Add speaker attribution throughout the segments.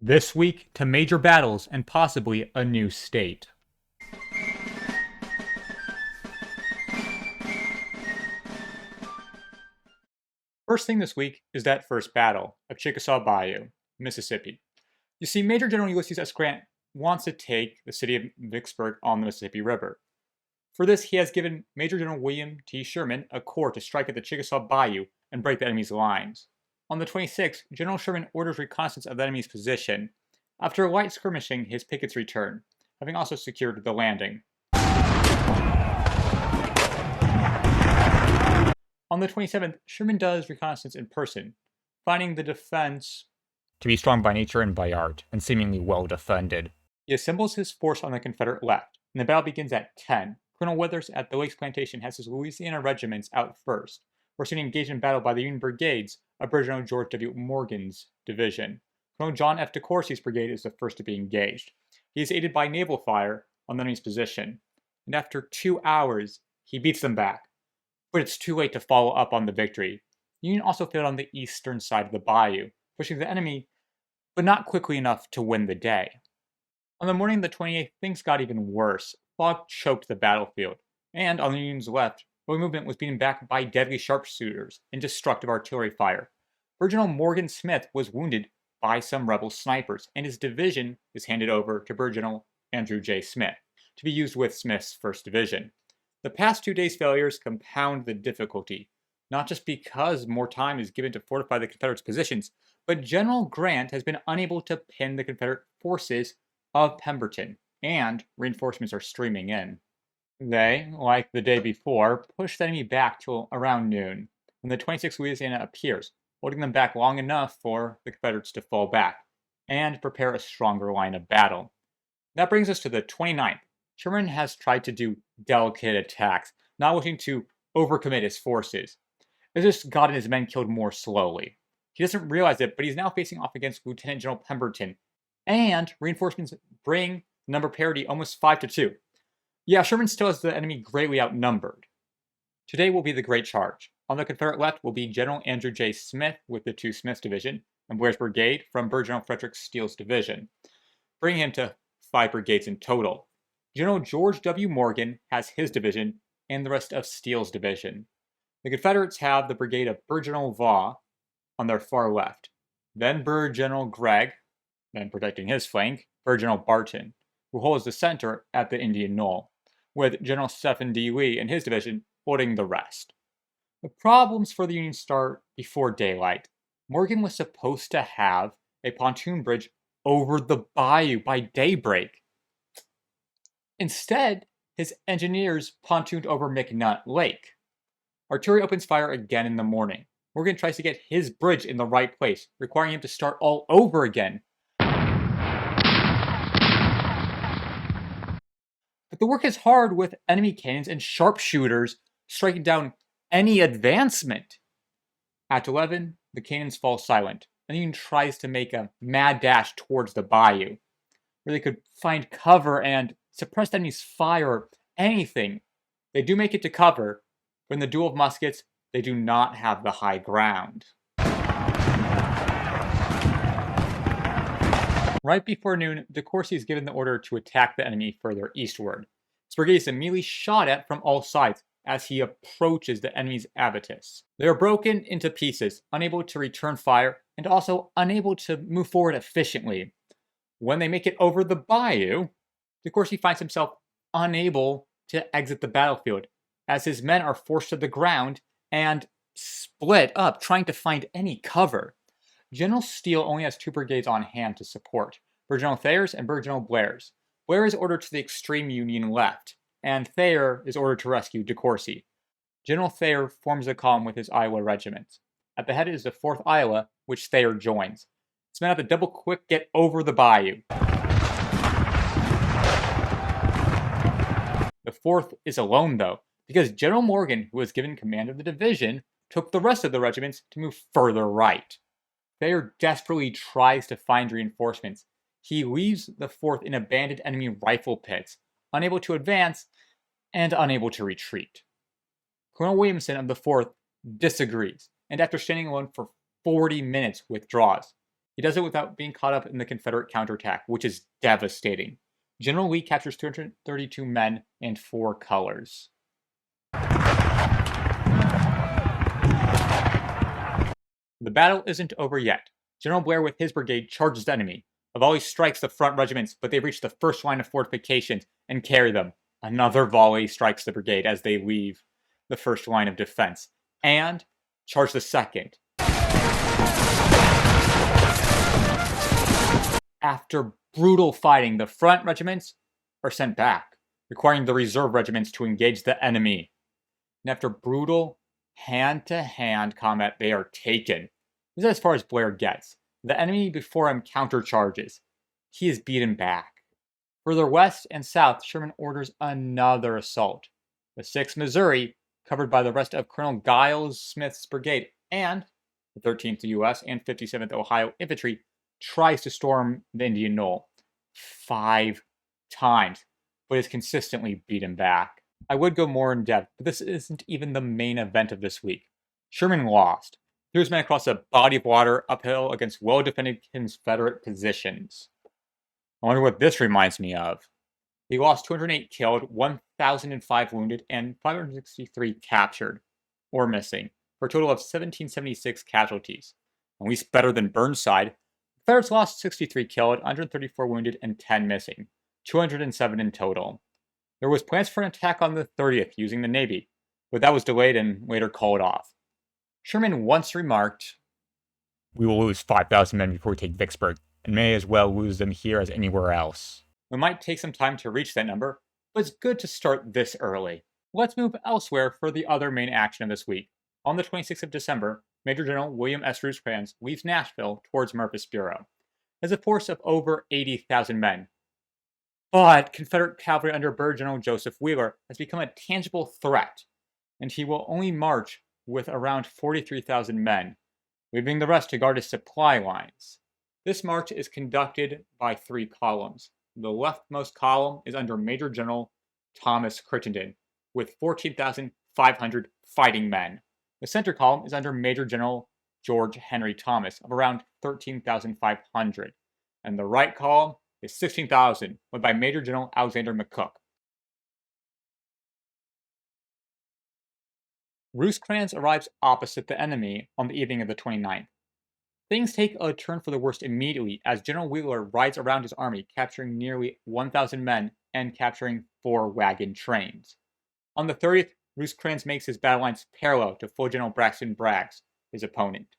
Speaker 1: This week, to major battles and possibly a new state. First thing this week is that first battle of Chickasaw Bayou, Mississippi. You see, Major General Ulysses S. Grant wants to take the city of Vicksburg on the Mississippi River. For this, he has given Major General William T. Sherman a corps to strike at the Chickasaw Bayou and break the enemy's lines. On the 26th, General Sherman orders reconnaissance of the enemy's position. After light skirmishing, his pickets return, having also secured the landing. On the 27th, Sherman does reconnaissance in person, finding the defense to be strong by nature and by art, and seemingly well defended. He assembles his force on the Confederate left, and the battle begins at 10. Colonel Withers at the Lakes Plantation has his Louisiana regiments out first, were soon engaged in battle by the Union Brigades of Brigadier General George W. Morgan's division. Colonel John F. DeCourcy's brigade is the first to be engaged. He is aided by naval fire on the enemy's position, and after 2 hours, he beats them back. But it's too late to follow up on the victory. The Union also failed on the eastern side of the bayou, pushing the enemy, but not quickly enough to win the day. On the morning of the 28th, things got even worse. Fog choked the battlefield, and on the Union's left, early movement was beaten back by deadly sharpshooters and destructive artillery fire. Brigadier General Morgan Smith was wounded by some rebel snipers, and his division is handed over to Brigadier General Andrew J. Smith to be used with Smith's 1st Division. The past 2 days' failures compound the difficulty, not just because more time is given to fortify the Confederates' positions, but General Grant has been unable to pin the Confederate forces of Pemberton, and reinforcements are streaming in. They, like the day before, push the enemy back till around noon, when the 26th Louisiana appears, holding them back long enough for the Confederates to fall back and prepare a stronger line of battle. That brings us to the 29th. Sherman has tried to do delicate attacks, not wishing to overcommit his forces. It's just gotten his men killed more slowly. He doesn't realize it, but he's now facing off against Lieutenant General Pemberton, and reinforcements bring number parity almost 5-2. Yeah, Sherman still has the enemy greatly outnumbered. Today will be the Great Charge. On the Confederate left will be General Andrew J. Smith with the 2 Smith Division, and Blair's brigade from Brigadier General Frederick Steele's division, bringing him to 5 brigades in total. General George W. Morgan has his division and the rest of Steele's division. The Confederates have the brigade of Brigadier General Vaugh on their far left, then Brigadier General Gregg, then protecting his flank, Brigadier General Barton, who holds the center at the Indian Knoll, with General Stephen D. Lee and his division holding the rest. The problems for the Union start before daylight. Morgan was supposed to have a pontoon bridge over the bayou by daybreak. Instead, his engineers pontooned over McNutt Lake. Artillery opens fire again in the morning. Morgan tries to get his bridge in the right place, requiring him to start all over again. But the work is hard with enemy cannons and sharpshooters striking down any advancement. At 11, the cannons fall silent, and the Union tries to make a mad dash towards the bayou, where they could find cover and suppress the enemy's fire or anything. They do make it to cover, but in the duel of muskets, they do not have the high ground. Right before noon, DeCourcy is given the order to attack the enemy further eastward. His brigade is immediately shot at from all sides as he approaches the enemy's abatis. They are broken into pieces, unable to return fire, and also unable to move forward efficiently. When they make it over the bayou, DeCourcy finds himself unable to exit the battlefield, as his men are forced to the ground and split up, trying to find any cover. General Steele only has 2 brigades on hand to support, Brigadier General Thayer's and Brigadier General Blair's. Blair is ordered to the extreme Union left, and Thayer is ordered to rescue DeCourcy. General Thayer forms a column with his Iowa regiment. At the head is the 4th Iowa, which Thayer joins. His men have to double quick get over the bayou. The 4th is alone, though, because General Morgan, who was given command of the division, took the rest of the regiments to move further right. Thayer desperately tries to find reinforcements. He leaves the 4th in abandoned enemy rifle pits, unable to advance and unable to retreat. Colonel Williamson of the 4th disagrees, and after standing alone for 40 minutes withdraws. He does it without being caught up in the Confederate counterattack, which is devastating. General Lee captures 232 men and 4 colors. The battle isn't over yet. General Blair with his brigade charges the enemy. A volley strikes the front regiments, but they reach the first line of fortifications and carry them. Another volley strikes the brigade as they leave the first line of defense and charge the second. After brutal fighting, the front regiments are sent back, requiring the reserve regiments to engage the enemy. And after brutal hand-to-hand combat, they are taken. This is as far as Blair gets. The enemy before him countercharges. He is beaten back. Further west and south, Sherman orders another assault. The 6th Missouri, covered by the rest of Colonel Giles Smith's brigade, and the 13th U.S. and 57th Ohio Infantry, tries to storm the Indian Knoll 5 times, but is consistently beaten back. I would go more in depth, but this isn't even the main event of this week. Sherman lost. He was men across a body of water uphill against well-defended Confederate positions. I wonder what this reminds me of. He lost 208 killed, 1,005 wounded, and 563 captured or missing, for a total of 1,776 casualties. At least better than Burnside. The Confederates lost 63 killed, 134 wounded, and 10 missing, 207 in total. There was plans for an attack on the 30th using the Navy, but that was delayed and later called off. Sherman once remarked, "We will lose 5,000 men before we take Vicksburg, and may as well lose them here as anywhere else." We might take some time to reach that number, but it's good to start this early. Let's move elsewhere for the other main action of this week. On the 26th of December, Major General William S. Rosecrans leaves Nashville towards Murfreesboro as a force of over 80,000 men. But Confederate cavalry under Brigadier General Joseph Wheeler has become a tangible threat, and he will only march with around 43,000 men, leaving the rest to guard his supply lines. This march is conducted by 3 columns. The leftmost column is under Major General Thomas Crittenden, with 14,500 fighting men. The center column is under Major General George Henry Thomas of around 13,500, and the right column is 16,000, led by Major General Alexander McCook. Rosecrans arrives opposite the enemy on the evening of the 29th. Things take a turn for the worst immediately as General Wheeler rides around his army, capturing nearly 1,000 men and capturing 4 wagon trains. On the 30th, Rosecrans makes his battle lines parallel to full General Braxton Bragg's, his opponent.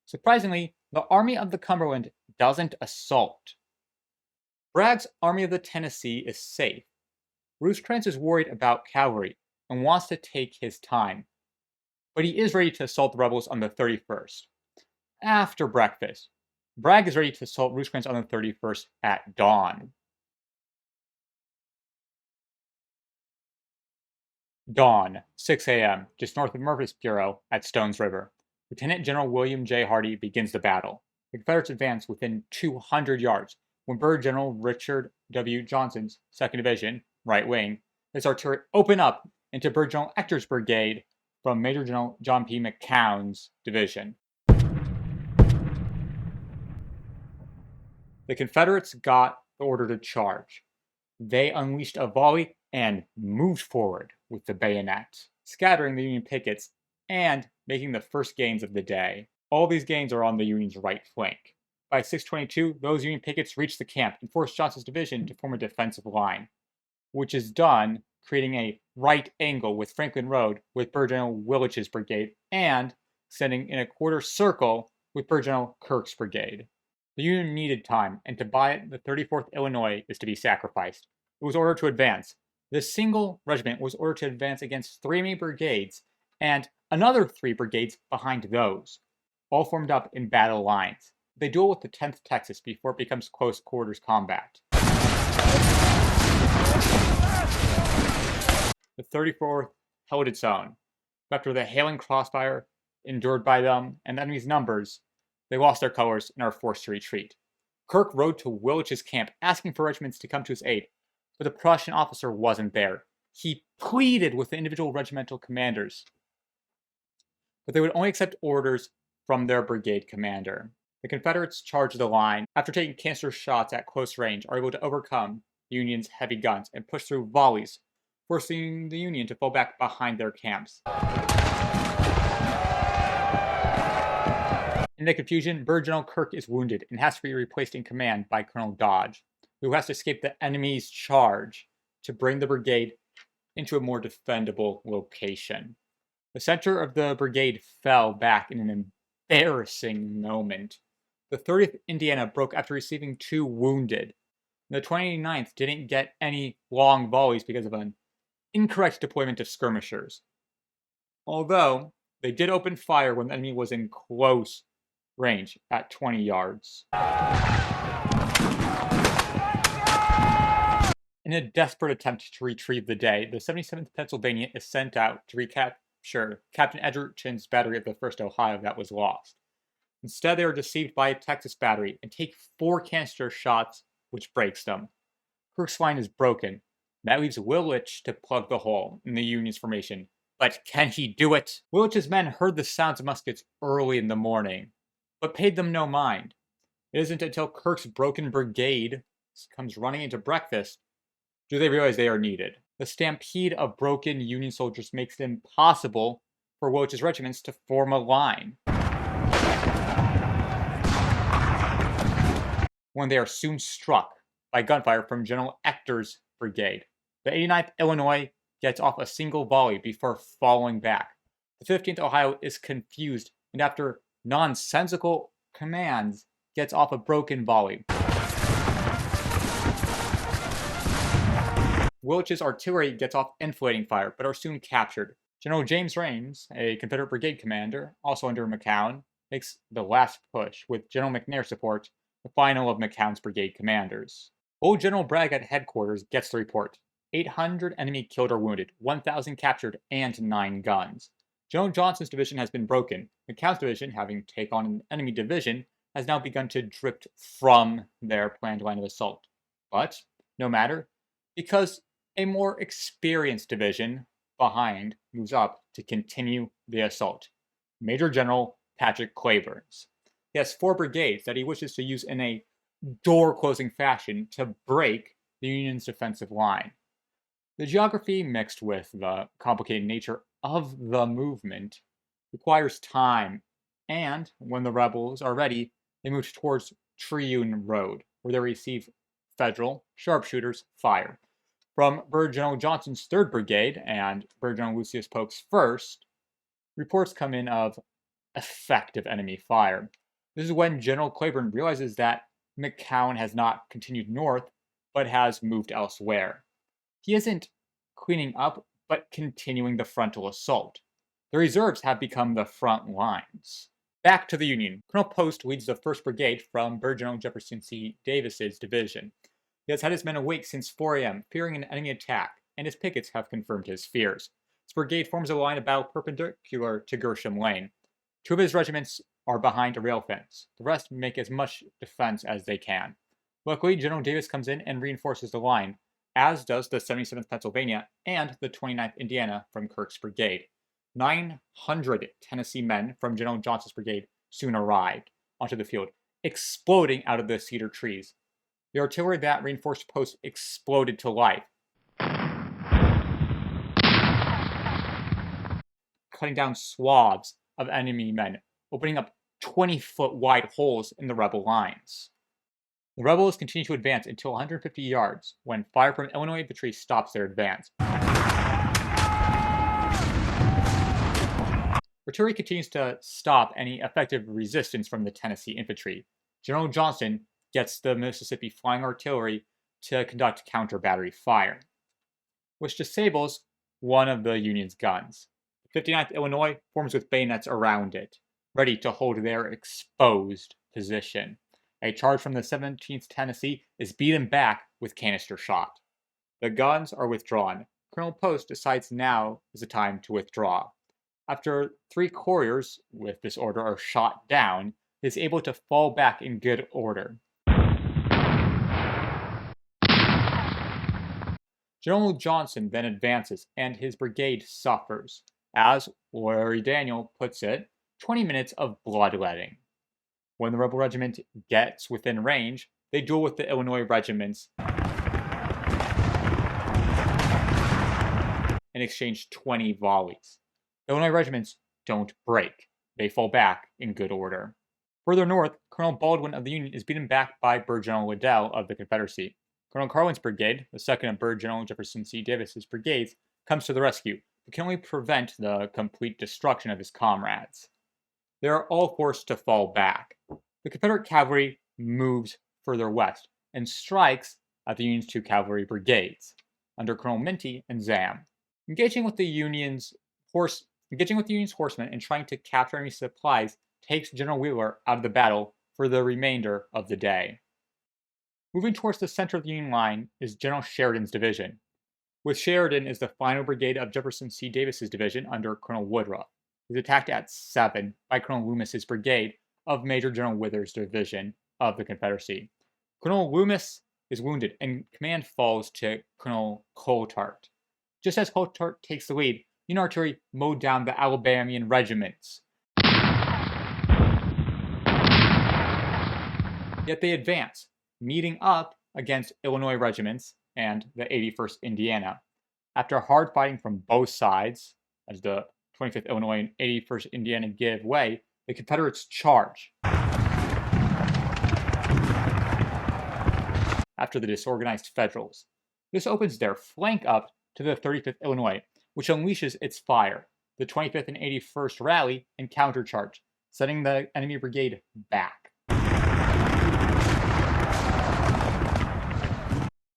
Speaker 1: Surprisingly, the Army of the Cumberland doesn't assault. Bragg's Army of the Tennessee is safe. Rosecrans is worried about cavalry and wants to take his time, but he is ready to assault the rebels on the 31st. After breakfast, Bragg is ready to assault Rosecrans on the 31st at dawn. Dawn, 6 a.m., just north of Murfreesboro at Stones River. Lieutenant General William J. Hardee begins the battle. The Confederates advance within 200 yards when Brigadier General Richard W. Johnson's 2nd Division, right wing, his artillery open up into Brigadier General Ector's brigade from Major General John P. McCown's division. The Confederates got the order to charge. They unleashed a volley and moved forward with the bayonet, scattering the Union pickets and making the first gains of the day. All these gains are on the Union's right flank. By 6:22, those Union pickets reached the camp and forced Johnson's division to form a defensive line, which is done creating a right angle with Franklin Road with Brigadier General Willich's brigade and sending in a quarter circle with Brigadier General Kirk's brigade. The Union needed time, and to buy it, the 34th Illinois is to be sacrificed. It was ordered to advance. This single regiment was ordered to advance against 3 enemy brigades and another 3 brigades behind those, all formed up in battle lines. They duel with the 10th Texas before it becomes close quarters combat. The 34th held its own. After the hail and crossfire endured by them and the enemy's numbers, they lost their colors and are forced to retreat. Kirk rode to Willich's camp asking for regiments to come to his aid, but the Prussian officer wasn't there. He pleaded with the individual regimental commanders, but they would only accept orders from their brigade commander. The Confederates charge the line. After taking canister shots at close range, are able to overcome the Union's heavy guns and push through volleys, forcing the Union to fall back behind their camps. In the confusion, Brigadier General Kirk is wounded and has to be replaced in command by Colonel Dodge, who has to escape the enemy's charge to bring the brigade into a more defendable location. The center of the brigade fell back in an embarrassing moment. The 30th Indiana broke after receiving 2 wounded. The 29th didn't get any long volleys because of an incorrect deployment of skirmishers. Although, they did open fire when the enemy was in close range at 20 yards. In a desperate attempt to retrieve the day, the 77th Pennsylvania is sent out to recapture Captain Edgerton's battery of the 1st Ohio that was lost. Instead, they are deceived by a Texas battery and take 4 canister shots, which breaks them. Kirk's line is broken. That leaves Willich to plug the hole in the Union's formation. But can he do it? Willich's men heard the sounds of muskets early in the morning, but paid them no mind. It isn't until Kirk's broken brigade comes running into breakfast do they realize they are needed. The stampede of broken Union soldiers makes it impossible for Willich's regiments to form a line, when they are soon struck by gunfire from General Ector's brigade. The 89th Illinois gets off a single volley before falling back. The 15th Ohio is confused and after nonsensical commands gets off a broken volley. Willich's artillery gets off inflating fire, but are soon captured. General James Rains, a Confederate brigade commander, also under McCown, makes the last push, with General McNair's support, the final of McCown's brigade commanders. Old General Bragg at headquarters gets the report. 800 enemy killed or wounded, 1,000 captured, and 9 guns. General Johnson's division has been broken. McCown's division, having taken on an enemy division, has now begun to drift from their planned line of assault. But, no matter, because a more experienced division behind moves up to continue the assault. Major General Patrick Cleburne's. He has 4 brigades that he wishes to use in a door-closing fashion to break the Union's defensive line. The geography, mixed with the complicated nature of the movement, requires time, and when the rebels are ready, they move towards Trioune Road, where they receive Federal sharpshooters' fire. From Brigadier General Johnson's 3rd Brigade and Brigadier General Lucius Polk's 1st, reports come in of effective enemy fire. This is when General Cleburne realizes that McCown has not continued north, but has moved elsewhere. He isn't cleaning up, but continuing the frontal assault. The reserves have become the front lines. Back to the Union. Colonel Post leads the 1st Brigade from Brigadier General Jefferson C. Davis's division. He has had his men awake since 4 a.m., fearing an enemy attack, and his pickets have confirmed his fears. His brigade forms a line of battle perpendicular to Gershom Lane. 2 of his regiments are behind a rail fence. The rest make as much defense as they can. Luckily, General Davis comes in and reinforces the line, as does the 77th Pennsylvania and the 29th Indiana from Kirk's brigade. 900 Tennessee men from General Johnson's brigade soon arrived onto the field, exploding out of the cedar trees. The artillery that reinforced posts exploded to life, cutting down swaths of enemy men, opening up 20-foot wide holes in the rebel lines. The rebels continue to advance until 150 yards, when fire from Illinois infantry stops their advance. Artillery continues to stop any effective resistance from the Tennessee infantry. General Johnston gets the Mississippi Flying Artillery to conduct counter-battery fire, which disables one of the Union's guns. The 59th Illinois forms with bayonets around it, ready to hold their exposed position. A charge from the 17th Tennessee is beaten back with canister shot. The guns are withdrawn. Colonel Post decides now is the time to withdraw. After 3 couriers with this order are shot down, he is able to fall back in good order. General Johnson then advances, and his brigade suffers. As Larry Daniel puts it, 20 minutes of bloodletting. When the rebel regiment gets within range, they duel with the Illinois regiments and exchange 20 volleys. The Illinois regiments don't break. They fall back in good order. Further north, Colonel Baldwin of the Union is beaten back by Brigadier General Liddell of the Confederacy. Colonel Carlin's brigade, the second of Brigadier General Jefferson C. Davis's brigades, comes to the rescue, but can only prevent the complete destruction of his comrades. They are all forced to fall back. The Confederate cavalry moves further west and strikes at the Union's two cavalry brigades, under Colonel Minty and Zam. Engaging with the Union's horsemen and trying to capture enemy supplies takes General Wheeler out of the battle for the remainder of the day. Moving towards the center of the Union line is General Sheridan's division. With Sheridan is the final brigade of Jefferson C. Davis's division under Colonel Woodruff. He is attacked at 7 by Colonel Loomis's brigade of Major General Withers' division of the Confederacy. Colonel Loomis is wounded and command falls to Colonel Coltart. Just as Coltart takes the lead, Union artillery mowed down the Alabamian regiments. Yet they advance, meeting up against Illinois regiments and the 81st Indiana. After hard fighting from both sides, as the 25th Illinois and 81st Indiana give way, the Confederates charge. After the disorganized Federals. This opens their flank up to the 35th Illinois, which unleashes its fire. The 25th and 81st rally and countercharge, sending the enemy brigade back.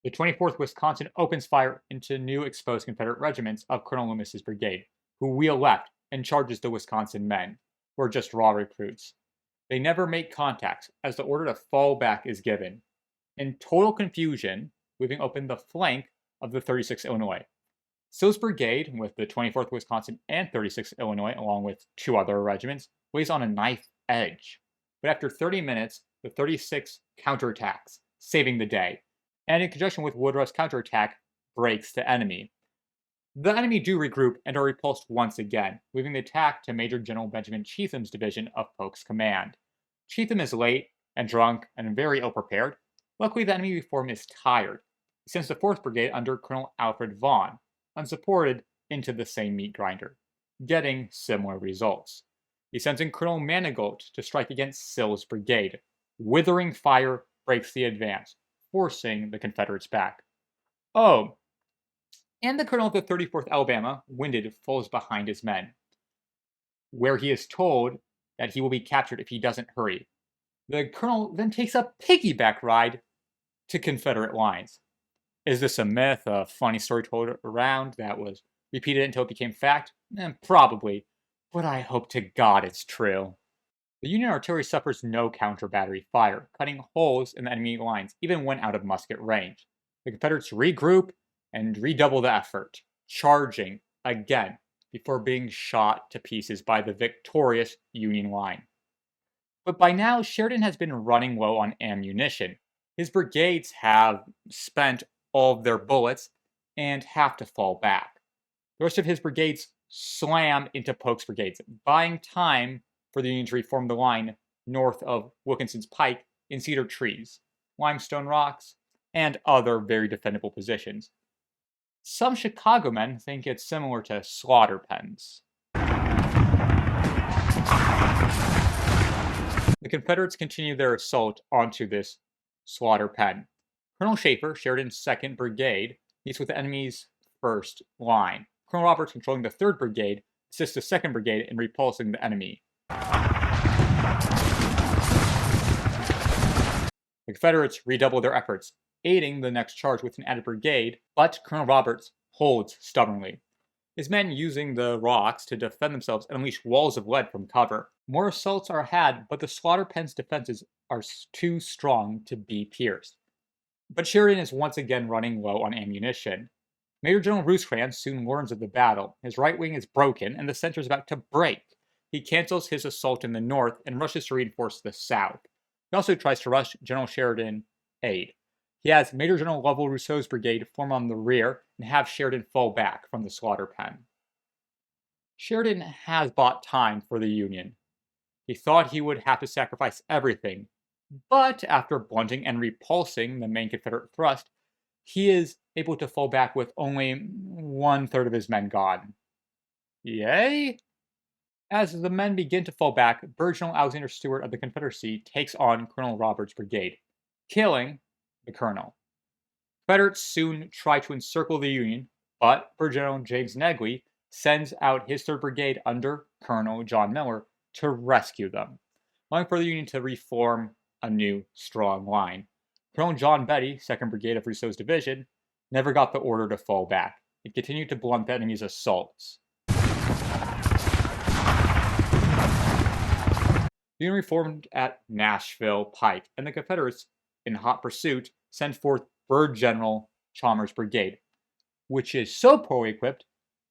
Speaker 1: The 24th Wisconsin opens fire into new exposed Confederate regiments of Colonel Loomis's brigade, who wheel left and charges the Wisconsin men, who are just raw recruits. They never make contact, as the order to fall back is given. In total confusion, leaving open the flank of the 36th Illinois. Sill's brigade, with the 24th Wisconsin and 36th Illinois, along with 2 other regiments, lays on a knife edge. But after 30 minutes, the 36th counterattacks, saving the day, and in conjunction with Woodruff's counterattack, breaks the enemy. The enemy do regroup and are repulsed once again, leaving the attack to Major General Benjamin Cheatham's division of Polk's command. Cheatham is late and drunk and very ill-prepared. Luckily, the enemy before him is tired. He sends the 4th Brigade under Colonel Alfred Vaughn, unsupported, into the same meat grinder, getting similar results. He sends in Colonel Manigault to strike against Sill's brigade. Withering fire breaks the advance, forcing the Confederates back. Oh, and the colonel of the 34th Alabama, winded, falls behind his men, where he is told that he will be captured if he doesn't hurry. The colonel then takes a piggyback ride to Confederate lines. Is this a myth, a funny story told around that was repeated until it became fact? Probably, but I hope to God it's true. The Union artillery suffers no counter-battery fire, cutting holes in the enemy lines even when out of musket range. The Confederates regroup and redouble the effort, charging again before being shot to pieces by the victorious Union line. But by now, Sheridan has been running low on ammunition. His brigades have spent all of their bullets and have to fall back. The rest of his brigades slam into Polk's brigades, buying time for the Union to reform the line north of Wilkinson's Pike in cedar trees, limestone rocks, and other very defendable positions. Some Chicago men think it's similar to slaughter pens. The Confederates continue their assault onto this slaughter pen. Colonel Schaefer, Sheridan's 2nd Brigade, meets with the enemy's first line. Colonel Roberts, controlling the 3rd Brigade, assists the 2nd Brigade in repulsing the enemy. The Confederates redouble their efforts, aiding the next charge with an added brigade, but Colonel Roberts holds stubbornly, his men using the rocks to defend themselves and unleash walls of lead from cover. More assaults are had, but the slaughter pen's defenses are too strong to be pierced. But Sheridan is once again running low on ammunition. Major General Rosecrans soon learns of the battle. His right wing is broken, and the center is about to break. He cancels his assault in the north and rushes to reinforce the south. He also tries to rush General Sheridan's aid. He has Major General Lovell Rousseau's brigade form on the rear and have Sheridan fall back from the slaughter pen. Sheridan has bought time for the Union. He thought he would have to sacrifice everything, but after blunting and repulsing the main Confederate thrust, he is able to fall back with only 1/3 of his men gone. Yay? As the men begin to fall back, Brigadier General Alexander Stewart of the Confederacy takes on Colonel Roberts' brigade, killing the colonel. Confederates soon try to encircle the Union, but Brigadier General James Negley sends out his 3rd Brigade under Colonel John Miller to rescue them, allowing for the Union to reform a new, strong line. Colonel John Betty, 2nd Brigade of Rooseves' division, never got the order to fall back. It continued to blunt the enemy's assaults. The Union reformed at Nashville Pike, and the Confederates, in hot pursuit, sent forth Brigadier General Chalmers' brigade, which is so poorly equipped,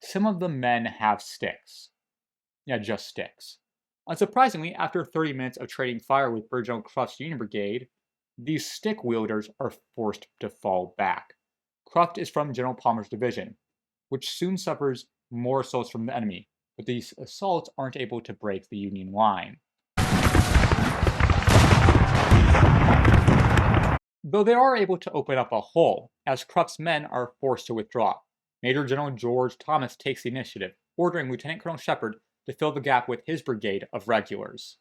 Speaker 1: some of the men have sticks. Yeah, just sticks. Unsurprisingly, after 30 minutes of trading fire with Brigadier General Cruft's Union Brigade, these stick wielders are forced to fall back. Cruft is from General Palmer's division, which soon suffers more assaults from the enemy, but these assaults aren't able to break the Union line. Though they are able to open up a hole, as Cruft's men are forced to withdraw. Major General George Thomas takes the initiative, ordering Lieutenant Colonel Shepard to fill the gap with his brigade of regulars.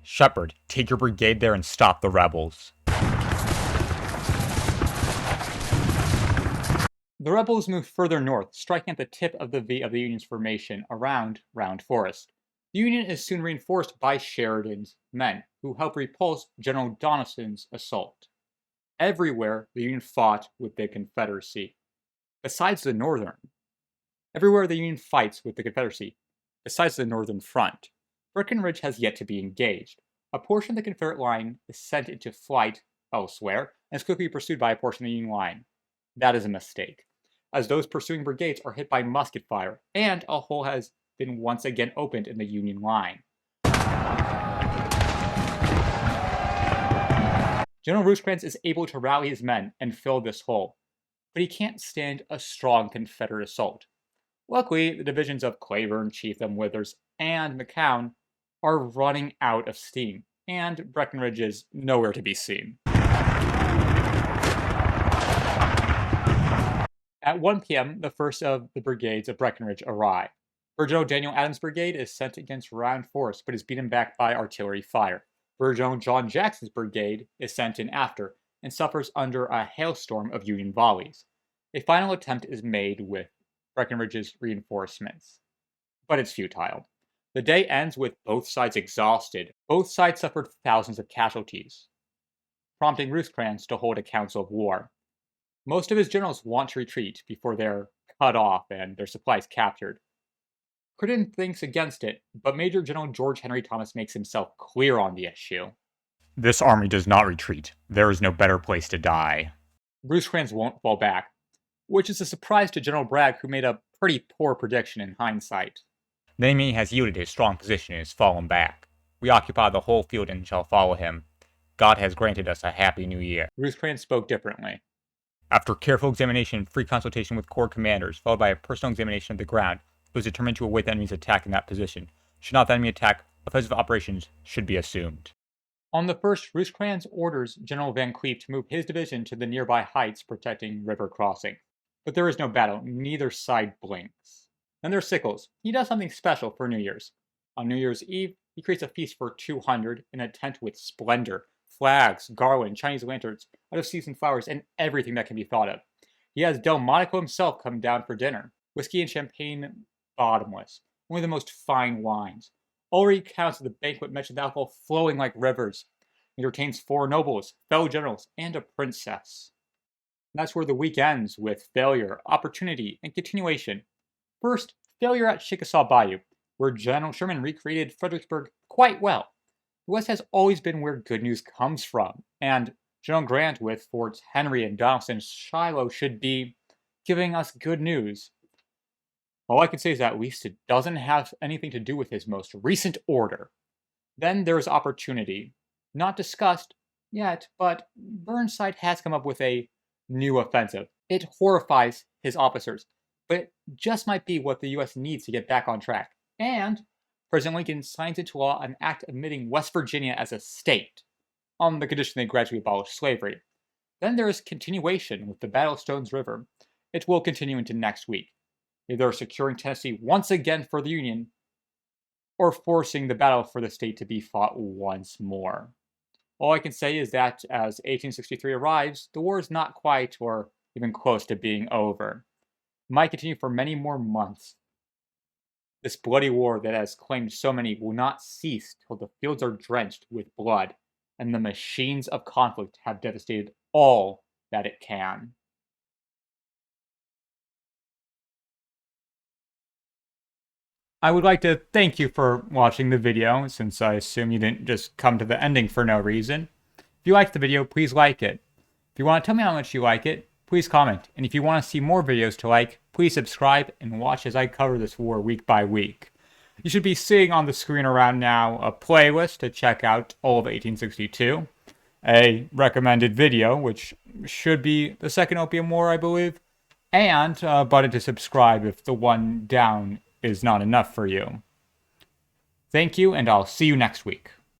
Speaker 2: Shepard, take your brigade there and stop the rebels.
Speaker 1: The rebels move further north, striking at the tip of the V of the Union's formation around Round Forest. The Union is soon reinforced by Sheridan's men, who help repulse General Donelson's assault. Everywhere, the Union fought with the Confederacy. Besides the northern. Everywhere the Union fights with the Confederacy, besides the northern front. Breckenridge has yet to be engaged. A portion of the Confederate line is sent into flight elsewhere, and is quickly pursued by a portion of the Union line. That is a mistake, as those pursuing brigades are hit by musket fire, and a hole has been once again opened in the Union line. General Rosecrans is able to rally his men and fill this hole, but he can't stand a strong Confederate assault. Luckily, the divisions of Cleburne, Cheatham, Withers, and McCown are running out of steam, and Breckenridge is nowhere to be seen. At 1 p.m., the first of the brigades of Breckenridge arrive. Brigadier Daniel Adams' brigade is sent against Round Forest, but is beaten back by artillery fire. Brigadier John Jackson's brigade is sent in after, and suffers under a hailstorm of Union volleys. A final attempt is made with Breckenridge's reinforcements, but it's futile. The day ends with both sides exhausted. Both sides suffered thousands of casualties, prompting Rosecrans to hold a council of war. Most of his generals want to retreat before they're cut off and their supplies captured. Crittenden thinks against it, but Major General George Henry Thomas makes himself clear on the issue.
Speaker 2: This army does not retreat. There is no better place to die.
Speaker 1: Rosecrans won't fall back, which is a surprise to General Bragg, who made a pretty poor prediction in hindsight.
Speaker 2: The enemy has yielded his strong position and has fallen back. We occupy the whole field and shall follow him. God has granted us a happy new year.
Speaker 1: Rosecrans spoke differently.
Speaker 2: After careful examination and free consultation with corps commanders, followed by a personal examination of the ground, it was determined to await the enemy's attack in that position. Should not the enemy attack, offensive operations should be assumed.
Speaker 1: On the 1st, Rosecrans orders General Van Cleve to move his division to the nearby heights protecting river crossing. But there is no battle, neither side blinks. Then there's Sickles. He does something special for New Year's. On New Year's Eve, he creates a feast for 200 in a tent with splendor, flags, garland, Chinese lanterns, out-of-season flowers, and everything that can be thought of. He has Delmonico himself come down for dinner. Whiskey and champagne bottomless, only the most fine wines. Already counts of the banquet mentioned the alcohol flowing like rivers. He entertains 4 nobles, fellow generals, and a princess. And that's where the week ends, with failure, opportunity, and continuation. First, failure at Chickasaw Bayou, where General Sherman recreated Fredericksburg quite well. The West has always been where good news comes from, and General Grant with Forts Henry and Donelson and Shiloh should be giving us good news. All I can say is that at least it doesn't have anything to do with his most recent order. Then there's opportunity. Not discussed yet, but Burnside has come up with a new offensive. It horrifies his officers, but it just might be what the US needs to get back on track. And President Lincoln signs into law an act admitting West Virginia as a state, on the condition they gradually abolish slavery. Then there is continuation with the Battle of Stones River. It will continue into next week, either securing Tennessee once again for the Union, or forcing the battle for the state to be fought once more. All I can say is that as 1863 arrives, the war is not quite or even close to being over. It might continue for many more months. This bloody war that has claimed so many will not cease till the fields are drenched with blood, and the machines of conflict have devastated all that it can. I would like to thank you for watching the video, since I assume you didn't just come to the ending for no reason. If you liked the video, please like it. If you want to tell me how much you like it, please comment. And if you want to see more videos to like, please subscribe and watch as I cover this war week by week. You should be seeing on the screen around now a playlist to check out all of 1862, a recommended video, which should be the second Opium War, I believe, and a button to subscribe if the one down is not enough for you. Thank you, and I'll see you next week.